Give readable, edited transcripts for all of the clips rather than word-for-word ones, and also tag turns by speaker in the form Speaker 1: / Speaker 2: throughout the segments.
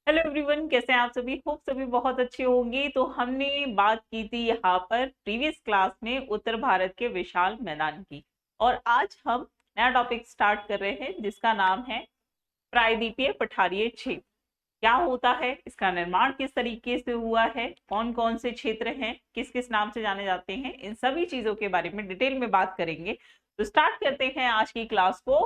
Speaker 1: Hello everyone, कैसे हैं आप सभी। होप सभी बहुत अच्छे होंगे। तो हमने बात की थी यहाँ पर प्रीवियस क्लास में उत्तर भारत के विशाल मैदान की, और आज हम नया टॉपिक स्टार्ट कर रहे हैं जिसका नाम है प्रायद्वीपीय पठारीय क्षेत्र। क्या होता है, इसका निर्माण किस तरीके से हुआ है, कौन कौन से क्षेत्र हैं, किस किस नाम से जाने जाते हैं, इन सभी चीजों के बारे में डिटेल में बात करेंगे। तो स्टार्ट करते हैं आज की क्लास को,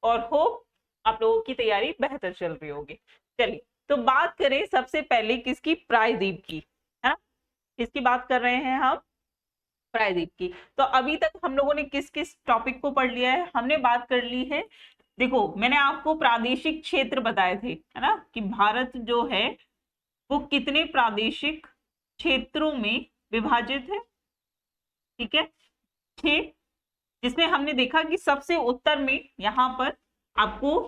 Speaker 1: और होप आप लोगों की तैयारी बेहतर चल रही होगी। चलिए, तो बात करें सबसे पहले किसकी, प्रायद्वीप की, है ना। किसकी बात कर रहे हैं हम, प्रायद्वीप की। तो अभी तक हम लोगों ने किस किस टॉपिक को पढ़ लिया है, हमने बात कर ली है। देखो, मैंने आपको प्रादेशिक क्षेत्र बताए थे, है ना, कि भारत जो है वो कितने प्रादेशिक क्षेत्रों में विभाजित है। ठीक है, 6। जिसमें हमने देखा कि सबसे उत्तर में यहाँ पर आपको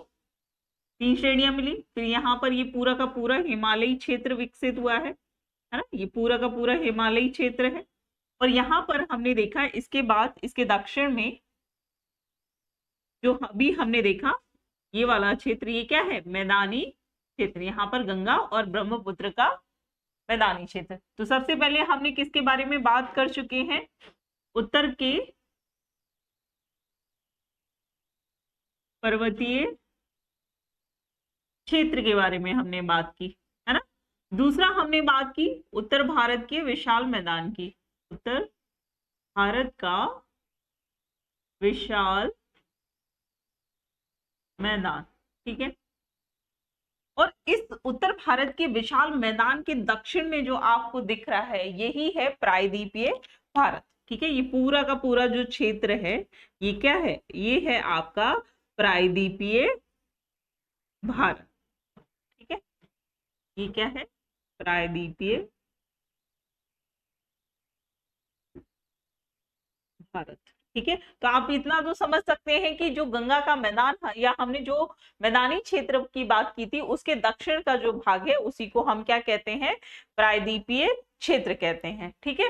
Speaker 1: 3 श्रेणियां मिली। फिर यहाँ पर ये पूरा का पूरा हिमालयी क्षेत्र विकसित हुआ है ना, ये पूरा का पूरा हिमालयी क्षेत्र है। और यहाँ पर हमने देखा इसके बाद इसके दक्षिण में जो अभी हमने देखा ये वाला क्षेत्र, ये क्या है, मैदानी क्षेत्र। यहाँ पर गंगा और ब्रह्मपुत्र का मैदानी क्षेत्र। तो सबसे पहले हमने किसके बारे में बात कर चुके हैं, उत्तर के पर्वतीय क्षेत्र के बारे में हमने बात की, है ना। दूसरा हमने बात की उत्तर भारत के विशाल मैदान की, उत्तर भारत का विशाल मैदान। ठीक है, और इस उत्तर भारत के विशाल मैदान के दक्षिण में जो आपको दिख रहा है यही है प्रायद्वीपीय भारत। ठीक है, ये पूरा का पूरा जो क्षेत्र है ये क्या है, ये है आपका प्रायद्वीपीय भारत। ठीक है, ये क्या है, प्रायद्वीपीय भारत। ठीक है, तो आप इतना तो समझ सकते हैं कि जो गंगा का मैदान है, या हमने जो मैदानी क्षेत्र की बात की थी उसके दक्षिण का जो भाग है उसी को हम क्या कहते हैं, प्रायद्वीपीय क्षेत्र कहते हैं। ठीक है,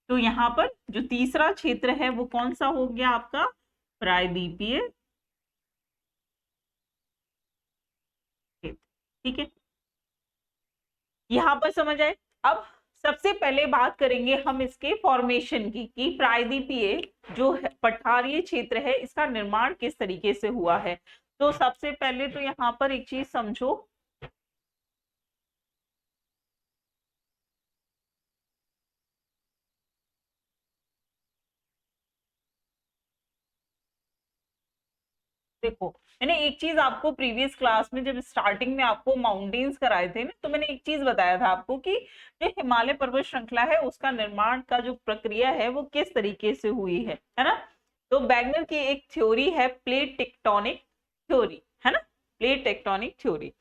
Speaker 1: तो यहाँ पर जो तीसरा क्षेत्र है वो कौन सा हो गया आपका, प्रायद्वीपीय क्षेत्र। ठीक है, यहाँ पर समझ आए। अब सबसे पहले बात करेंगे हम इसके फॉर्मेशन की, कि प्रायद्वीपीय जो पठारीय क्षेत्र है इसका निर्माण किस तरीके से हुआ है। तो सबसे पहले तो यहाँ पर एक चीज समझो, देखो, मैंने एक चीज आपको प्रीवियस क्लास में जब स्टार्टिंग में आपको माउंटेन्स कराए थे ना, तो मैंने एक चीज बताया था आपको कि जो हिमालय पर्वत श्रृंखला है उसका निर्माण का जो प्रक्रिया है वो किस तरीके से हुई है ना। तो बैगनर की एक थ्योरी है प्लेट टेक्टोनिक थ्योरी, है ना, प्लेट टेक्टोनिक थ्योरी।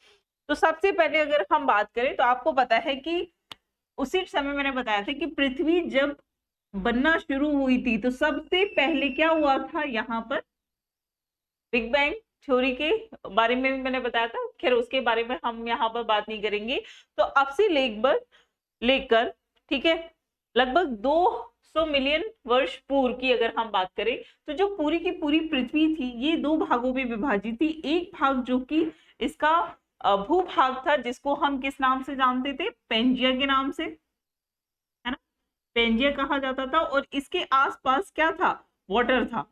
Speaker 1: तो सबसे पहले अगर हम बात करें तो आपको पता है कि उसी समय मैंने बताया था कि पृथ्वी जब बनना शुरू हुई थी तो सबसे पहले क्या हुआ था, यहाँ पर बिग बैंग थ्योरी के बारे में भी मैंने बताया था। खैर उसके बारे में हम यहाँ पर बात नहीं करेंगे। तो अब से लेकर ठीक है, लगभग 200 मिलियन वर्ष पूर्व की अगर हम बात करें तो जो पूरी की पूरी पृथ्वी थी ये 2 भागों में विभाजित थी। एक भाग जो कि इसका भूभाग था, जिसको हम किस नाम से जानते थे, पेंजिया के नाम से, है ना, पेंजिया कहा जाता था। और इसके आसपास क्या था, वाटर था,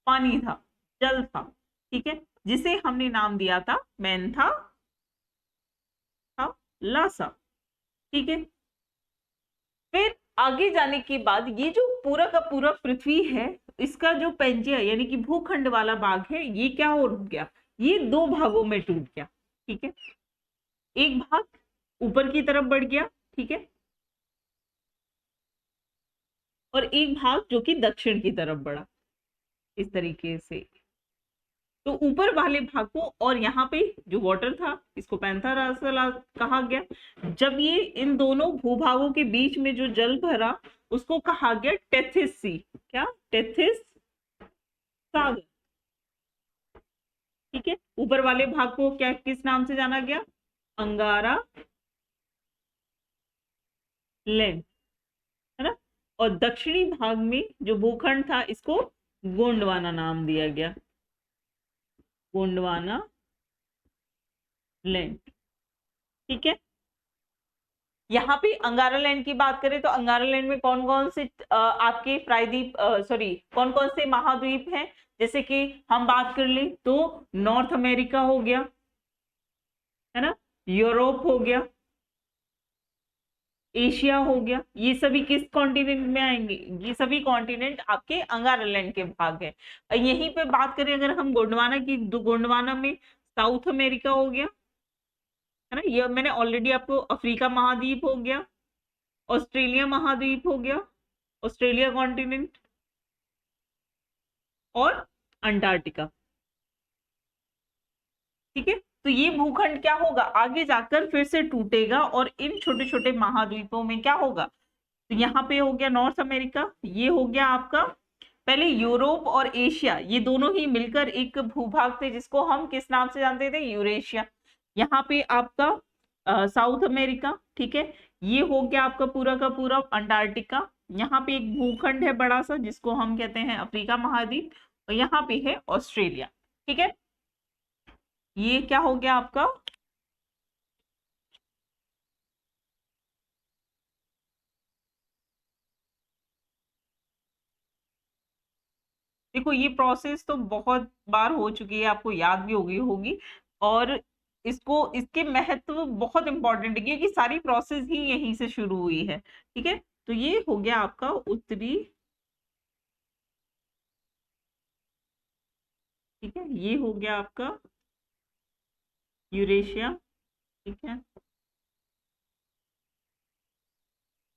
Speaker 1: पानी था, जल था। ठीक है, जिसे हमने नाम दिया था मैंथा लासा। ठीक है, फिर आगे जाने के बाद ये जो पूरा का पूरा पृथ्वी है इसका जो पेंजिया यानी कि भूखंड वाला भाग है ये क्या हो गया, ये 2 भागों में टूट गया। ठीक है, एक भाग ऊपर की तरफ बढ़ गया, ठीक है, और एक भाग जो कि दक्षिण की तरफ बढ़ा, इस तरीके से। तो ऊपर वाले भाग को, और यहाँ पे जो वाटर था इसको पैंथरासला कहा गया। जब ये इन दोनों भूभागों के बीच में जो जल भरा उसको कहा गया टेथिस सी, क्या, टेथिस सागर। ठीक है, ऊपर वाले भाग को क्या किस नाम से जाना गया, अंगारा लैंड, है ना। और दक्षिणी भाग में जो भूखंड था इसको गोंडवाना नाम दिया गया, गोंडवाना लैंड। ठीक है, यहाँ पे अंगारा लैंड की बात करें तो अंगारा लैंड में कौन कौन से आपके प्रायद्वीप, सॉरी, कौन कौन से महाद्वीप हैं? जैसे कि हम बात कर ले तो नॉर्थ अमेरिका हो गया, है ना, यूरोप हो गया, एशिया हो गया। ये सभी किस कॉन्टिनेंट में आएंगे? ये सभी कॉन्टिनेंट आपके अंगारा लैंड के भाग है। यहीं पे बात करें अगर हम गोंडवाना की, तो गोंडवाना में साउथ अमेरिका हो गया, है ना, ये मैंने ऑलरेडी आपको, अफ्रीका महाद्वीप हो गया, ऑस्ट्रेलिया महाद्वीप हो गया, ऑस्ट्रेलिया कॉन्टिनेंट, और अंटार्कटिका। ठीक है, तो ये भूखंड क्या होगा, आगे जाकर फिर से टूटेगा और इन छोटे छोटे महाद्वीपों में क्या होगा? तो यहाँ पे हो गया नॉर्थ अमेरिका, ये हो गया आपका, पहले यूरोप और एशिया, ये दोनों ही मिलकर एक भूभाग थे जिसको हम किस नाम से जानते थे? यूरेशिया। यहाँ पे आपका साउथ अमेरिका, ठीक है, ये हो गया आपका पूरा का पूरा अंटार्कटिका। यहाँ पे एक भूखंड है बड़ा सा जिसको हम कहते हैं अफ्रीका महाद्वीप, और यहाँ पे है ऑस्ट्रेलिया। ठीक है, ये क्या हो गया आपका? देखो ये प्रोसेस तो बहुत बार हो चुकी है, आपको याद भी होगी होगी, और इसको, इसके महत्व बहुत इंपॉर्टेंट है क्योंकि सारी प्रोसेस ही यहीं से शुरू हुई है। ठीक है, तो ये हो गया आपका उत्तरी, ठीक है, ये हो गया आपका यूरेशिया। ठीक है,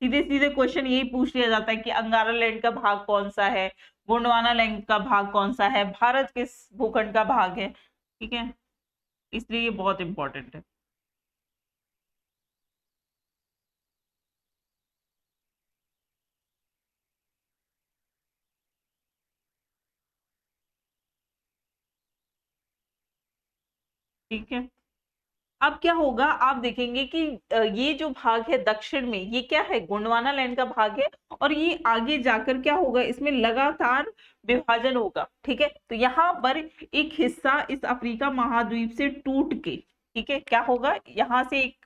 Speaker 1: सीधे सीधे क्वेश्चन यही पूछ लिया जाता है कि अंगारा लैंड का भाग कौन सा है, गोंडवाना लैंड का भाग कौन सा है, भारत किस भूखंड का भाग है। ठीक है, इसलिए ये बहुत इंपॉर्टेंट है। ठीक है, अब क्या होगा, आप देखेंगे कि ये जो भाग है दक्षिण में, ये क्या है? गोंडवाना लैंड का भाग है, और ये आगे जाकर क्या होगा, इसमें लगातार विभाजन होगा। ठीक है, तो यहाँ पर एक हिस्सा इस अफ्रीका महाद्वीप से टूट के, ठीक है, क्या होगा, यहाँ से एक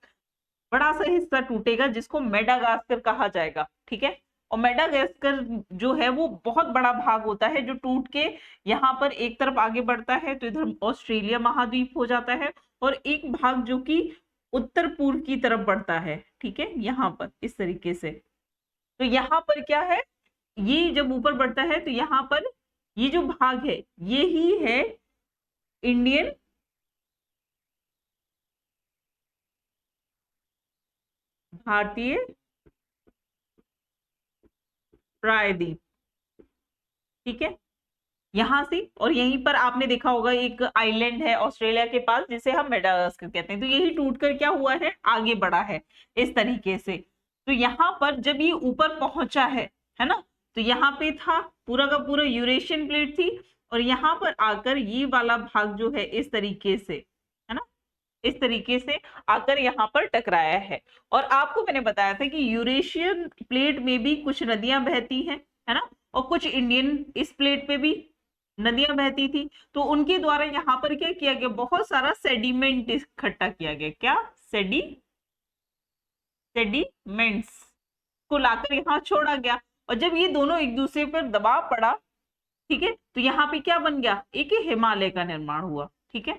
Speaker 1: बड़ा सा हिस्सा टूटेगा जिसको मेडागास्कर कहा जाएगा। ठीक है, और मेडागास्कर जो है वो बहुत बड़ा भाग होता है जो टूट के यहाँ पर एक तरफ आगे बढ़ता है, तो इधर ऑस्ट्रेलिया महाद्वीप हो जाता है, और एक भाग जो कि उत्तर पूर्व की तरफ बढ़ता है। ठीक है, यहाँ पर इस तरीके से, तो यहाँ पर क्या है, ये जब ऊपर बढ़ता है तो यहाँ पर ये जो भाग है ये ही है इंडियन भारतीय प्रायद्वीप। ठीक है, यहाँ से, और यहीं पर आपने देखा होगा एक आइलैंड है ऑस्ट्रेलिया के पास जिसे हम मेडागास्कर कहते हैं, तो यही टूटकर क्या हुआ है, आगे बढ़ा है इस तरीके से। तो यहाँ पर जब ये ऊपर पहुंचा है ना, तो यहाँ पे था पूरा का पूरा यूरेशियन प्लेट थी, और यहाँ पर आकर ये वाला भाग जो है इस तरीके से, है ना, इस तरीके से आकर यहाँ पर टकराया है। और आपको मैंने बताया था कि यूरेशियन प्लेट में भी कुछ नदियां बहती हैं, है ना, और कुछ इंडियन इस प्लेट पे भी नदियां बहती थी, तो उनके द्वारा यहाँ पर क्या किया गया, बहुत सारा सेडिमेंट इकट्ठा किया गया। क्या? सेडिमेंट्स को लाकर यहाँ छोड़ा गया, और जब ये दोनों एक दूसरे पर दबाव पड़ा, ठीक है, तो यहाँ पे क्या बन गया, एक हिमालय का निर्माण हुआ। ठीक है,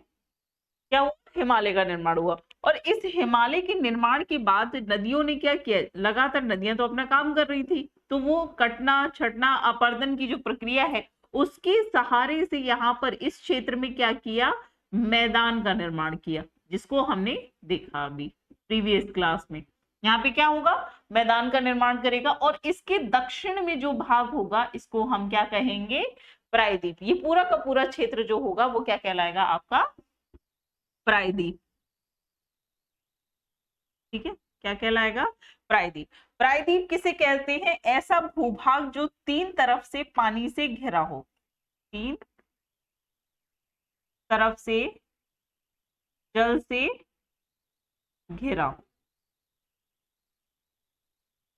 Speaker 1: क्या हुआ, हिमालय का निर्माण हुआ, और इस हिमालय के निर्माण के बाद नदियों ने क्या किया, लगातार नदियां तो अपना काम कर रही थी, तो वो कटना छटना अपर्दन की जो प्रक्रिया है उसके सहारे से यहाँ पर इस क्षेत्र में क्या किया, मैदान का निर्माण किया, जिसको हमने देखा अभी प्रीवियस क्लास में। यहाँ पे क्या होगा, मैदान का निर्माण करेगा, और इसके दक्षिण में जो भाग होगा इसको हम क्या कहेंगे, प्रायद्वीप। ये पूरा का पूरा क्षेत्र जो होगा वो क्या कहलाएगा, आपका प्रायद्वीप। ठीक है, क्या कहलाएगा, प्रायद्वीप। प्रायद्वीप किसे कहते हैं, ऐसा भूभाग जो तीन तरफ से पानी से घिरा हो, तीन तरफ से जल से घिरा हो।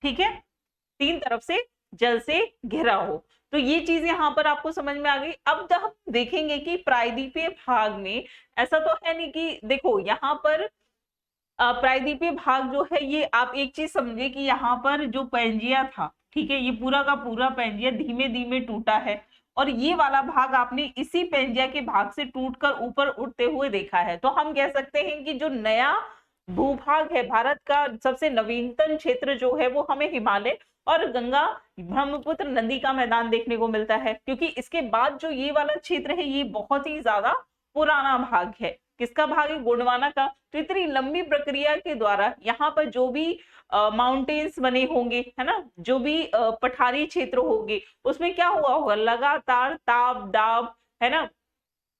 Speaker 1: ठीक है, तीन तरफ से जल से घिरा हो, तो ये चीज यहां पर आपको समझ में आ गई। अब जब हम देखेंगे कि प्रायद्वीपीय भाग में ऐसा तो है नहीं कि देखो यहाँ पर प्रायद्वीपीय भाग जो है, ये आप एक चीज समझिए कि यहाँ पर जो पेंजिया था, ठीक है, ये पूरा का पूरा पेंजिया धीमे धीमे टूटा है, और ये वाला भाग आपने इसी पेंजिया के भाग से टूटकर ऊपर उठते हुए देखा है। तो हम कह सकते हैं कि जो नया भूभाग है भारत का, सबसे नवीनतम क्षेत्र जो है, वो हमें हिमालय और गंगा ब्रह्मपुत्र नदी का मैदान देखने को मिलता है, क्योंकि इसके बाद जो ये वाला क्षेत्र है, ये बहुत ही ज्यादा पुराना भाग है। किसका भाग है? गोंडवाना का। तो इतनी लंबी प्रक्रिया के द्वारा यहाँ पर जो भी माउंटेन्स बने होंगे, है ना, जो भी पठारी क्षेत्र होंगे, उसमें क्या हुआ होगा? लगातार ताप दाब, है ना,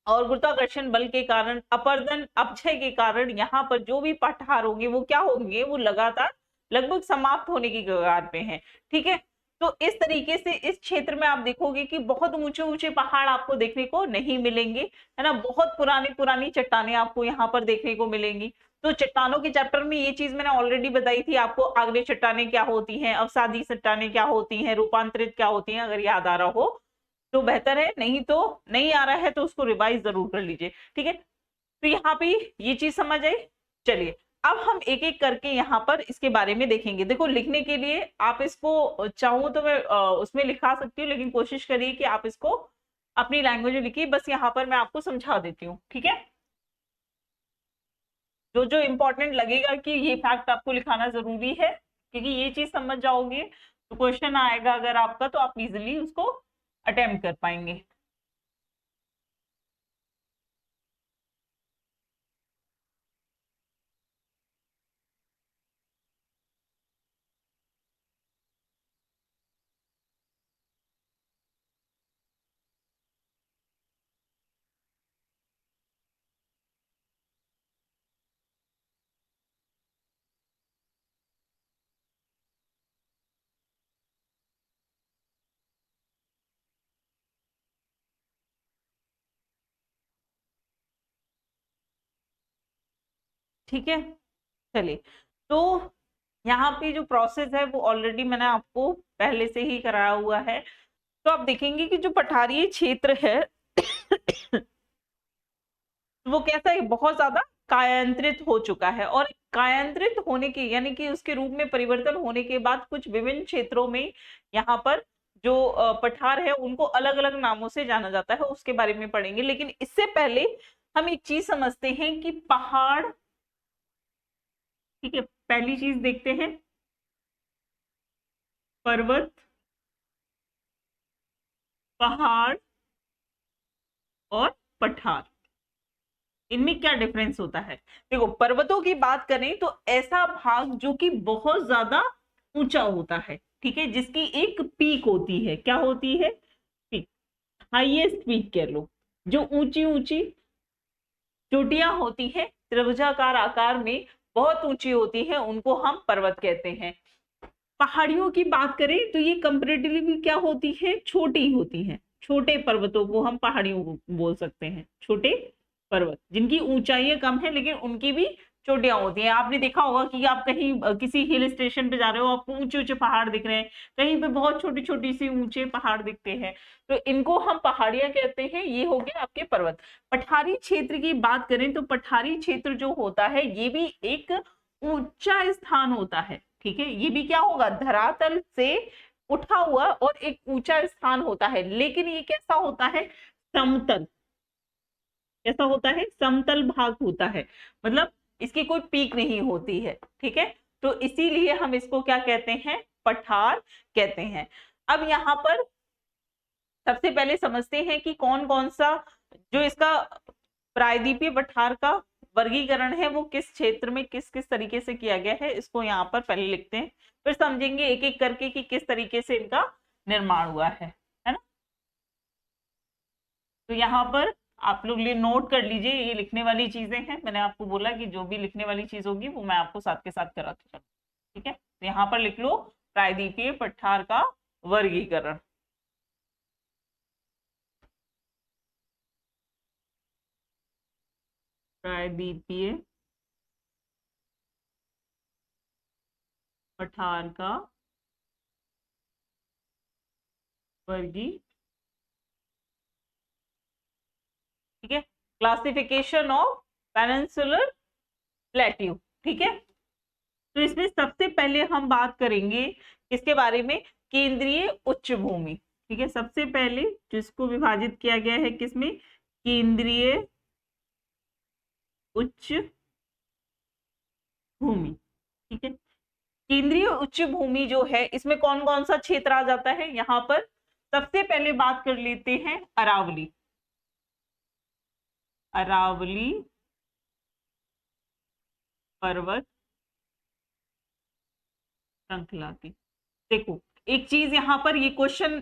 Speaker 1: और गुरुत्वाकर्षण बल के कारण, अपर्दन अपक्षय के कारण यहाँ पर जो भी पठार होंगे वो क्या होंगे? वो लगातार लगभग समाप्त होने की कगार पे हैं। ठीक है, तो इस तरीके से इस क्षेत्र में आप देखोगे कि बहुत ऊंचे ऊंचे पहाड़ आपको देखने को नहीं मिलेंगे, है ना, बहुत पुरानी पुरानी चट्टानें आपको यहाँ पर देखने को मिलेंगी। तो चट्टानों के चैप्टर में ये चीज मैंने ऑलरेडी बताई थी आपको, आग्नेय चट्टानें क्या होती हैं, अवसादी चट्टानें क्या होती हैं, रूपांतरित क्या होती हैं, अगर याद आ रहा हो तो बेहतर है, नहीं तो नहीं आ रहा है तो उसको रिवाइज जरूर कर लीजिए। ठीक है, तो यहाँ पे ये चीज समझ आई। चलिए, अब हम एक एक करके यहाँ पर इसके बारे में देखेंगे। देखो, लिखने के लिए आप इसको चाहूं तो मैं उसमें लिखा सकती हूँ, लेकिन कोशिश करिए कि आप इसको अपनी लैंग्वेज में लिखिए। बस यहाँ पर मैं आपको समझा देती हूँ, ठीक है। जो जो इंपॉर्टेंट लगेगा कि ये फैक्ट आपको लिखाना जरूरी है, क्योंकि ये चीज समझ जाओगे तो क्वेश्चन आएगा अगर आपका, तो आप इजिली उसको अटेम्प्ट कर पाएंगे। ठीक है, चलिए, तो यहाँ पे जो प्रोसेस है वो ऑलरेडी मैंने आपको पहले से ही कराया हुआ है। तो आप देखेंगे कि जो पठारीय क्षेत्र है वो कैसा है? बहुत ज्यादा कायांतरित हो चुका है, और कायांतरित होने के यानी कि उसके रूप में परिवर्तन होने के बाद कुछ विभिन्न क्षेत्रों में यहाँ पर जो पठार है उनको अलग अलग नामों से जाना जाता है, उसके बारे में पढ़ेंगे। लेकिन इससे पहले हम एक चीज समझते हैं कि पहाड़, ठीक है, पहली चीज देखते हैं, पर्वत, पहाड़ और पठार, इनमें क्या डिफरेंस होता है? देखो, पर्वतों की बात करें तो ऐसा भाग जो कि बहुत ज्यादा ऊंचा होता है, ठीक है, जिसकी एक पीक होती है। क्या होती है? पीक, हाईएस्ट पीक कह लो। जो ऊंची ऊंची चोटियां होती है, त्रिभुजाकार आकार में बहुत ऊंची होती है, उनको हम पर्वत कहते हैं। पहाड़ियों की बात करें तो ये कंपेरेटिवली क्या होती है? छोटी होती है। छोटे पर्वतों को हम पहाड़ियों को बोल सकते हैं, छोटे पर्वत, जिनकी ऊंचाइयां कम है लेकिन उनकी भी चोटियां होती हैं। आपने देखा होगा कि आप कहीं किसी हिल स्टेशन पे जा रहे हो, आपको ऊंचे ऊंचे पहाड़ दिख रहे हैं, कहीं पे बहुत छोटी छोटी सी ऊंचे पहाड़ दिखते हैं, तो इनको हम पहाड़ियां कहते हैं। ये हो गए आपके पर्वत। पठारी क्षेत्र की बात करें तो पठारी क्षेत्र जो होता है ये भी एक ऊंचा स्थान होता है, ठीक है, ये भी क्या होगा? धरातल से उठा हुआ और एक ऊंचा स्थान होता है, लेकिन ये कैसा होता है? समतल। कैसा होता है? समतल भाग होता है, मतलब इसकी कोई पीक नहीं होती है, ठीक है। तो इसीलिए हम इसको क्या कहते हैं? पठार कहते हैं। अब यहाँ पर सबसे पहले समझते हैं कि कौन कौन सा जो इसका प्रायद्वीपीय पठार का वर्गीकरण है वो किस क्षेत्र में किस किस तरीके से किया गया है, इसको यहाँ पर पहले लिखते हैं, फिर समझेंगे एक एक करके कि किस तरीके से इनका निर्माण हुआ है ना। तो यहाँ पर आप लोग लिए नोट कर लीजिए, ये लिखने वाली चीजें हैं। मैंने आपको बोला कि जो भी लिखने वाली चीज होगी वो मैं आपको साथ के साथ कराती चलूँ, ठीक है। तो यहाँ पर लिख लो प्रायद्वीपीय पठार का वर्गीकरण। प्रायद्वीपीय पठार का वर्गीकरण, ठीक है। क्लासिफिकेशन ऑफ पेनिनसुलर प्लेट्यू, ठीक है। तो इसमें सबसे पहले हम बात करेंगे किसके बारे में, केंद्रीय उच्च भूमि। ठीक है, सबसे पहले जिसको विभाजित किया गया है किसमें, केंद्रीय उच्च भूमि। ठीक है, केंद्रीय उच्च भूमि जो है इसमें कौन कौन सा क्षेत्र आ जाता है, यहाँ पर सबसे पहले बात कर लेते हैं अरावली। अरावली पर्वत श्रृंखला की। देखो एक चीज यहाँ पर, ये क्वेश्चन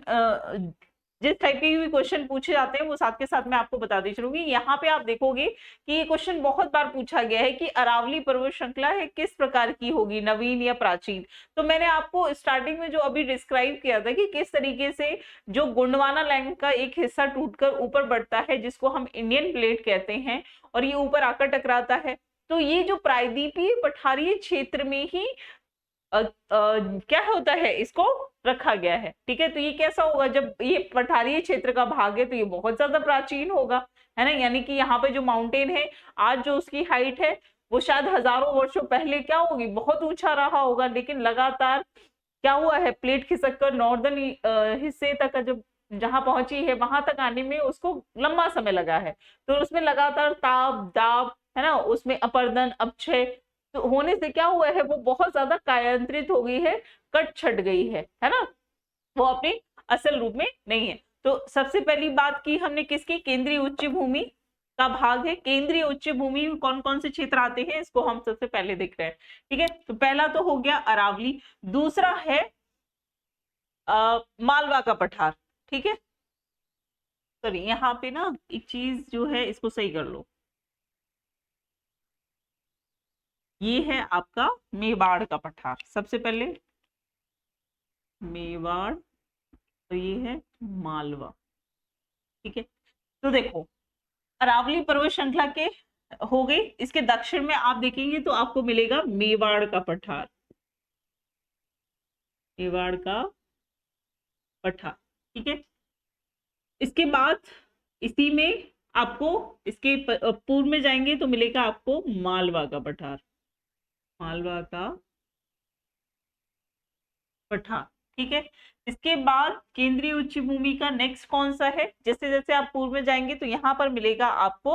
Speaker 1: जिस टाइप के भी क्वेश्चन पूछे जाते हैं वो साथ के साथ मैं आपको बता दी चलूंगी। यहाँ पे आप देखोगे कि ये क्वेश्चन बहुत बार पूछा गया है कि अरावली पर्वत श्रृंखला है किस प्रकार की होगी, नवीन या प्राचीन। तो मैंने आपको स्टार्टिंग में जो अभी डिस्क्राइब किया था कि किस तरीके से जो गोंडवाना लैंड का एक हिस्सा टूटकर ऊपर बढ़ता है जिसको हम इंडियन प्लेट कहते हैं और ये ऊपर आकर टकराता है। तो ये जो प्रायद्वीपीय पठारीय क्षेत्र में ही क्या होता है, इसको रखा गया है। ठीक है, तो ये कैसा होगा, जब ये पठारीय क्षेत्र का भाग है तो ये बहुत ज्यादा प्राचीन होगा, है ना। यानी कि यहाँ पे जो माउंटेन है आज जो उसकी हाइट है वो शायद हजारों वर्षों पहले क्या होगी, बहुत ऊंचा रहा होगा, लेकिन लगातार क्या हुआ है, प्लेट खिसक कर नॉर्दर्न हिस्से तक जब जहां पहुंची है वहां तक आने में उसको लंबा समय लगा है। तो उसमें लगातार ताप दाब, है ना, उसमें अपरदन अपक्षय तो होने से क्या हुआ है, वो बहुत ज्यादा कायांतरित हो गई है, कट छट गई है ना, वो अपने असल रूप में नहीं है। तो सबसे पहली बात की हमने किसकी, केंद्रीय उच्च भूमि का भाग है। केंद्रीय उच्च भूमि में कौन कौन से क्षेत्र आते हैं इसको हम सबसे पहले देख रहे हैं। ठीक है, तो पहला तो हो गया अरावली, दूसरा है मालवा का पठार। ठीक है, सॉरी यहाँ पे ना एक चीज जो है इसको सही कर लो, ये है आपका मेवाड़ का पठार सबसे पहले, मेवाड़, और ये है मालवा। ठीक है, तो देखो अरावली पर्वत श्रृंखला के हो गई, इसके दक्षिण में आप देखेंगे तो आपको मिलेगा मेवाड़ का पठार, मेवाड़ का पठार। ठीक है, इसके बाद इसी में आपको इसके पूर्व में जाएंगे तो मिलेगा आपको मालवा का पठार, मालवा का पठार। ठीक है, इसके बाद केंद्रीय उच्च भूमि का नेक्स्ट कौन सा है, जैसे जैसे आप पूर्व में जाएंगे तो यहां पर मिलेगा आपको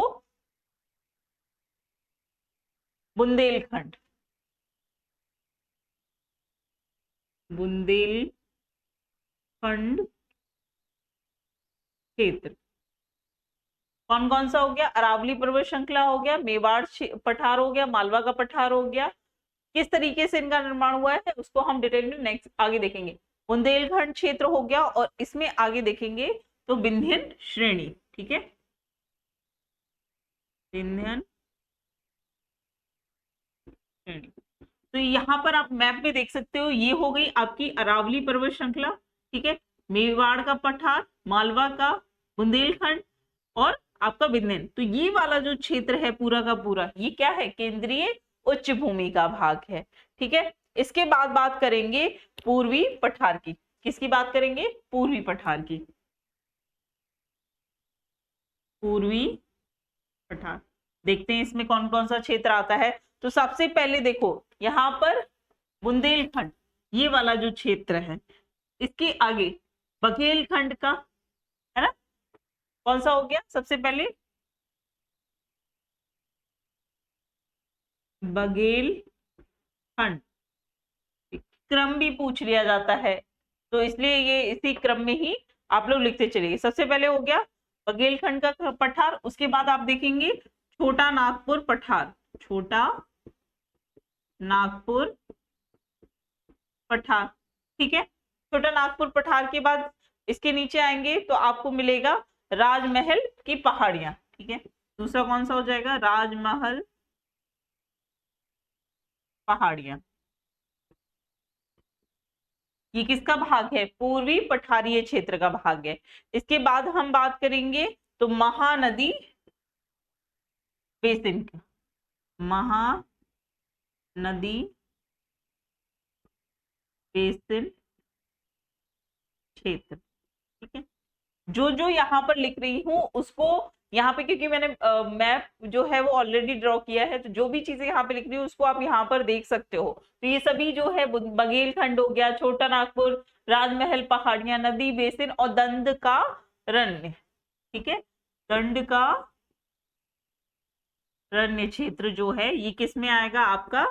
Speaker 1: बुंदेलखंड, बुंदेलखंड क्षेत्र। कौन कौन सा हो गया, अरावली पर्वत श्रृंखला हो गया, मेवाड़ पठार हो गया, मालवा का पठार हो गया। किस तरीके से इनका निर्माण हुआ है उसको हम डिटेल में नेक्स्ट आगे देखेंगे। बुंदेलखंड क्षेत्र हो गया और इसमें आगे देखेंगे तो विंध्यन श्रेणी। ठीक है, विंध्यन श्रेणी। तो यहाँ पर आप मैप में देख सकते हो, ये हो गई आपकी अरावली पर्वत श्रृंखला। ठीक है, मेवाड़ का पठार, मालवा का, बुंदेलखंड और आपका विंध्यन। तो ये वाला जो क्षेत्र है पूरा का पूरा ये क्या है, केंद्रीय उच्च भूमि का भाग है। ठीक है, इसके बाद बात करेंगे पूर्वी पठार की। किसकी बात करेंगे, पूर्वी पठार की, पूर्वी पठार। देखते हैं इसमें कौन कौन सा क्षेत्र आता है। तो सबसे पहले देखो यहाँ पर बुंदेलखंड, ये वाला जो क्षेत्र है, इसके आगे बघेलखंड का, है ना, कौन सा हो गया सबसे पहले, बघेलखंड। क्रम भी पूछ लिया जाता है तो इसलिए ये इसी क्रम में ही आप लोग लिखते चलिए। सबसे पहले हो गया बघेलखंड का पठार, उसके बाद आप देखेंगे छोटा नागपुर पठार, छोटा नागपुर पठार। ठीक है, छोटा नागपुर पठार के बाद इसके नीचे आएंगे तो आपको मिलेगा राजमहल की पहाड़ियां। ठीक है, दूसरा कौन सा हो जाएगा, राजमहल पहाड़ियां। ये किसका भाग है, पूर्वी पठारीय क्षेत्र का भाग है। इसके बाद हम बात करेंगे तो महानदी बेसिन की, महानदी बेसिन क्षेत्र। ठीक है, जो जो यहाँ पर लिख रही हूं उसको यहाँ पे क्योंकि मैंने मैप जो है वो ऑलरेडी ड्रॉ किया है, तो जो भी चीजें यहाँ पे लिख रही हूँ उसको आप यहाँ पर देख सकते हो। तो ये सभी जो है बघेलखंड हो गया, छोटा नागपुर, राजमहल, पहाड़ियां, नदी बेसिन और दंड का रण्य। ठीक है, दंड का रण्य क्षेत्र जो है ये किस में आएगा आपका,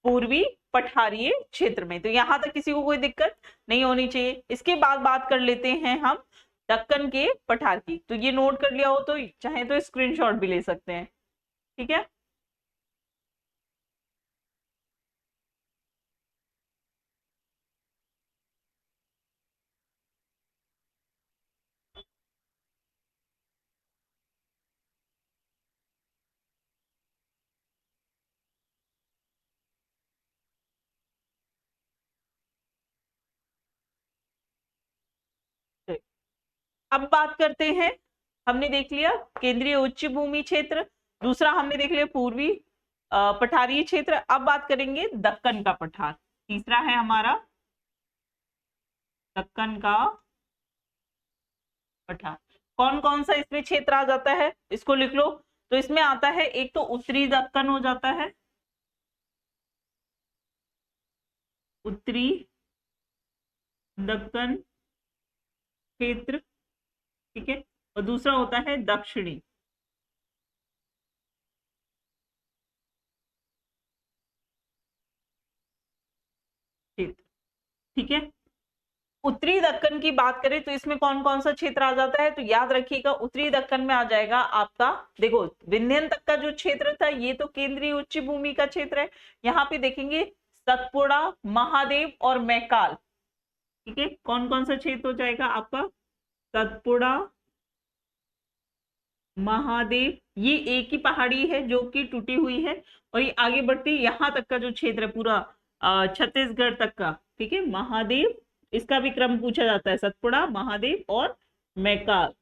Speaker 1: पूर्वी पठारीय क्षेत्र में। तो यहां तक किसी को कोई दिक्कत नहीं होनी चाहिए। इसके बाद बात कर लेते हैं हम दक्कन के पठार की। तो ये नोट कर लिया हो तो चाहे तो स्क्रीनशॉट भी ले सकते हैं। ठीक है, तो अब बात करते हैं, हमने देख लिया केंद्रीय उच्च भूमि क्षेत्र, दूसरा हमने देख लिया पूर्वी पठारीय क्षेत्र। अब बात करेंगे दक्कन का पठार, तीसरा है हमारा दक्कन का पठार। कौन कौन सा इसमें क्षेत्र आ जाता है इसको लिख लो। तो इसमें आता है एक तो उत्तरी दक्कन हो जाता है, उत्तरी दक्कन क्षेत्र। ठीक है, और दूसरा होता है दक्षिणी क्षेत्र। ठीक है, उत्तरी दक्कन की बात करें तो इसमें कौन कौन सा क्षेत्र आ जाता है, तो याद रखिएगा उत्तरी दक्कन में आ जाएगा आपका, देखो विंध्यन तक का जो क्षेत्र था ये तो केंद्रीय उच्च भूमि का क्षेत्र है। यहाँ पे देखेंगे सतपुड़ा, महादेव और मैकाल। ठीक है, कौन कौन सा क्षेत्र हो जाएगा आपका, सतपुड़ा, महादेव, ये एक ही पहाड़ी है जो कि टूटी हुई है, और ये आगे बढ़ती यहाँ तक का जो क्षेत्र है पूरा छत्तीसगढ़ तक का। ठीक है, महादेव, इसका भी क्रम पूछा जाता है, सतपुड़ा, महादेव और मैकाल।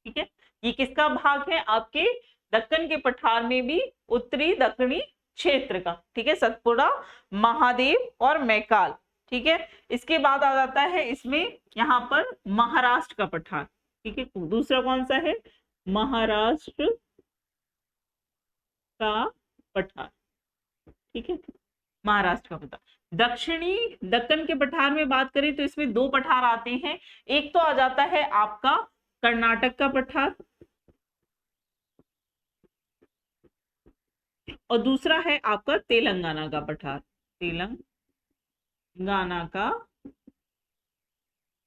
Speaker 1: ठीक है, ये किसका भाग है आपके दक्कन के पठार में भी उत्तरी दक्षिणी क्षेत्र का। ठीक है, सतपुड़ा, महादेव और मैकाल। ठीक है, इसके बाद आ जाता है इसमें यहाँ पर महाराष्ट्र का पठार। ठीक है, दूसरा कौन सा है, महाराष्ट्र का पठार। ठीक है, महाराष्ट्र का पठार। दक्षिणी दक्कन के पठार में बात करें तो इसमें दो पठार आते हैं, एक तो आ जाता है आपका कर्नाटक का पठार और दूसरा है आपका तेलंगाना का पठार, तेलंगाना का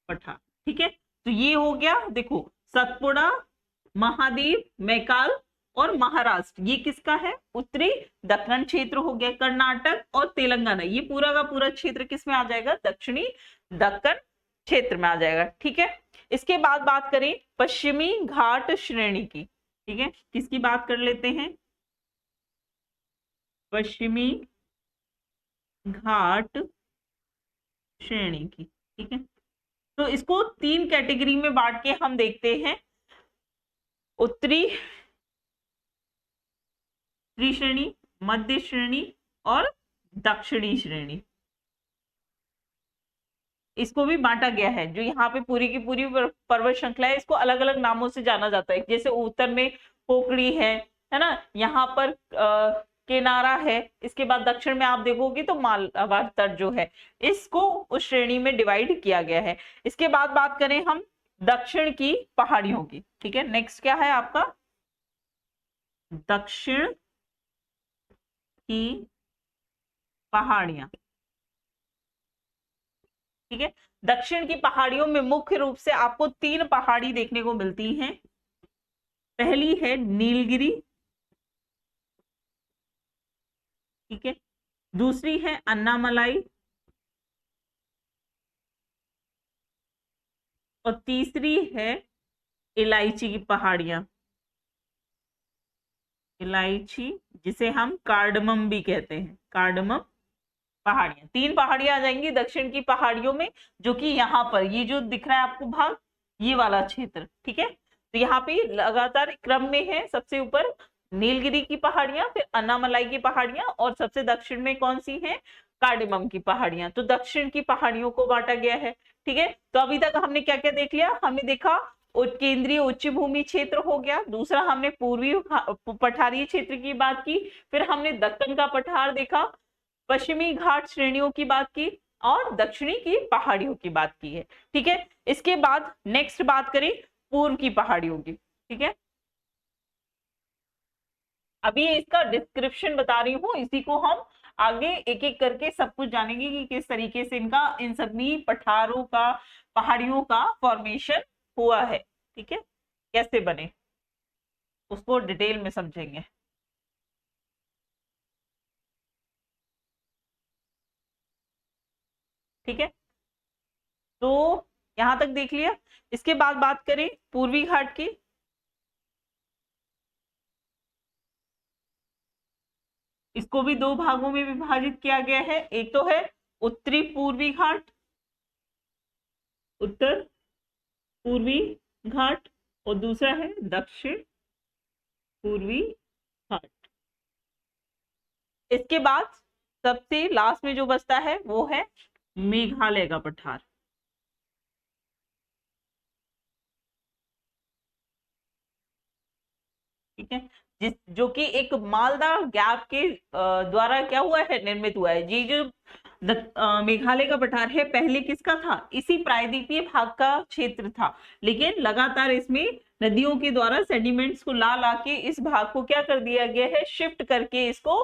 Speaker 1: पठार। ठीक है, तो ये हो गया, देखो सतपुड़ा, महादेव, मैकाल और महाराष्ट्र, ये किसका है, उत्तरी दक्कन क्षेत्र हो गया। कर्नाटक और तेलंगाना ये पूरा का पूरा क्षेत्र किस में आ जाएगा, दक्षिणी दक्कन क्षेत्र में आ जाएगा। ठीक है, इसके बाद बात करें पश्चिमी घाट श्रेणी की। ठीक है, किसकी बात कर लेते हैं, पश्चिमी घाट श्रेणी की। ठीक है, तो इसको तीन कैटेगरी में बांट के हम देखते हैं, उत्तरी श्रेणी, मध्य श्रेणी और दक्षिणी श्रेणी। इसको भी बांटा गया है, जो यहाँ पे पूरी की पूरी पर्वत श्रृंखला है, इसको अलग अलग नामों से जाना जाता है। जैसे उत्तर में पोकड़ी है ना, यहाँ पर केनारा है, इसके बाद दक्षिण में आप देखोगे तो मालाबार तट जो है, इसको उस श्रेणी में डिवाइड किया गया है। इसके बाद बात करें हम दक्षिण की पहाड़ियों की। ठीक है, नेक्स्ट क्या है आपका, दक्षिण की पहाड़ियां। ठीक है, दक्षिण की पहाड़ियों में मुख्य रूप से आपको तीन पहाड़ी देखने को मिलती हैं। पहली है नीलगिरी, ठीक है, दूसरी है अन्नामलाई और तीसरी है इलायची की पहाड़ियां, इलायची जिसे हम कार्डमम भी कहते हैं, कार्डमम पहाड़ियां। तीन पहाड़ियां आ जाएंगी दक्षिण की पहाड़ियों में, जो कि यहाँ पर ये जो दिख रहा है आपको भाग, ये वाला क्षेत्र। ठीक है, तो यहाँ पे लगातार क्रम में है, सबसे ऊपर नीलगिरी की पहाड़ियां, फिर अन्नामलाई की पहाड़ियां और सबसे दक्षिण में कौन सी है, कार्डेमम की पहाड़ियां, तो दक्षिण की पहाड़ियों को बांटा गया है। ठीक है, तो अभी तक हमने क्या क्या देख लिया, हमने देखा केंद्रीय उच्च भूमि क्षेत्र हो गया, दूसरा हमने पूर्वी पठारीय क्षेत्र की बात की, फिर हमने दक्कन का पठार देखा, पश्चिमी घाट श्रेणियों की बात की और दक्षिणी की पहाड़ियों की बात की है। ठीक है, इसके बाद नेक्स्ट बात करें पूर्व की पहाड़ियों की। ठीक है, अभी इसका डिस्क्रिप्शन बता रही हूँ, इसी को हम आगे एक एक करके सब कुछ जानेंगे कि किस तरीके से इनका इन सभी पठारों का पहाड़ियों का फॉर्मेशन हुआ है। ठीक है, कैसे बने उसको डिटेल में समझेंगे। ठीक है, तो यहां तक देख लिया। इसके बाद बात करें पूर्वी घाट की। इसको भी दो भागों में विभाजित किया गया है, एक तो है उत्तरी पूर्वी घाट, उत्तर पूर्वी घाट, और दूसरा है दक्षिण पूर्वी घाट। इसके बाद सबसे लास्ट में जो बचता है वो है मेघालय का पठार। ठीक है, जिस जो कि एक मालदा गैप के द्वारा क्या हुआ है, निर्मित हुआ है। ये जो मेघालय का पठार है पहले किसका था, इसी प्रायद्वीपीय भाग का क्षेत्र था, लेकिन लगातार इसमें नदियों के द्वारा सेडिमेंट्स को ला ला के इस भाग को क्या कर दिया गया है, शिफ्ट करके इसको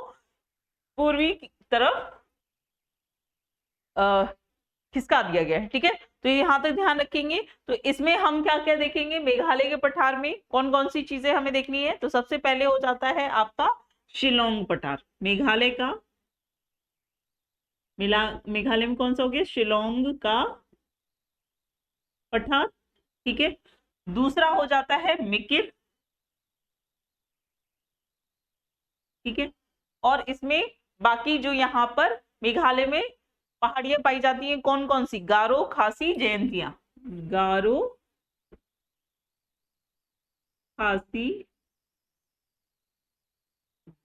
Speaker 1: पूर्वी तरफ खिसका दिया गया है। ठीक है, तो यहाँ तक ध्यान रखेंगे। तो इसमें हम क्या क्या देखेंगे, मेघालय के पठार में कौन कौन सी चीजें हमें देखनी है, तो सबसे पहले हो जाता है आपका शिलोंग पठार। मेघालय का मेघालय में कौन सा हो गया, शिलोंग का पठार। ठीक है, दूसरा हो जाता है मिकिर। ठीक है, और इसमें बाकी जो यहाँ पर मेघालय में पहाड़ियां पाई जाती हैं कौन कौन सी, गारो, खासी, जयंतियां। गारो, खासी,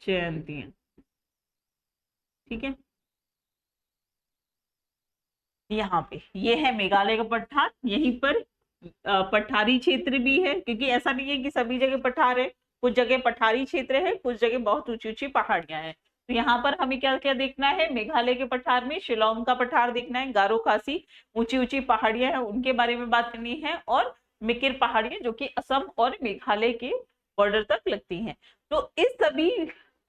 Speaker 1: जयंतियां। ठीक है, यहाँ पे ये है मेघालय का पठार। यहीं पर पठारी क्षेत्र भी है, क्योंकि ऐसा नहीं है कि सभी जगह पठार है, कुछ जगह पठारी क्षेत्र है, कुछ जगह बहुत ऊंची ऊंची पहाड़ियां हैं। तो यहाँ पर हमें क्या क्या देखना है, मेघालय के पठार में शिलोंग का पठार देखना है, गारो खासी ऊंची ऊंची पहाड़ियां हैं उनके बारे में बात करनी है, और मिकिर पहाड़ियां जो कि असम और मेघालय के बॉर्डर तक लगती हैं। तो इस सभी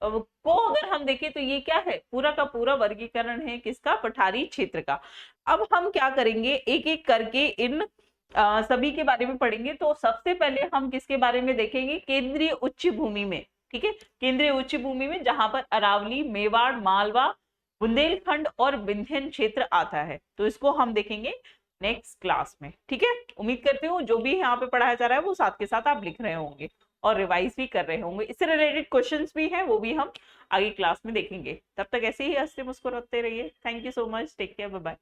Speaker 1: को अगर हम देखें तो ये क्या है, पूरा का पूरा वर्गीकरण है किसका, पठारी क्षेत्र का। अब हम क्या करेंगे, एक एक करके इन सभी के बारे में पढ़ेंगे। तो सबसे पहले हम किसके बारे में देखेंगे, केंद्रीय उच्च भूमि में। ठीक है, केंद्रीय उच्च भूमि में जहां पर अरावली, मेवाड़, मालवा, बुंदेलखंड और विंध्यन क्षेत्र आता है, तो इसको हम देखेंगे नेक्स्ट क्लास में। ठीक है, उम्मीद करती हूँ जो भी यहाँ पे पढ़ाया जा रहा है वो साथ के साथ आप लिख रहे होंगे और रिवाइज भी कर रहे होंगे। इससे रिलेटेड क्वेश्चंस भी हैं, वो भी हम आगे क्लास में देखेंगे। तब तक ऐसे ही हंसते मुस्कुराते रहिए। Thank you so much, take care, bye bye.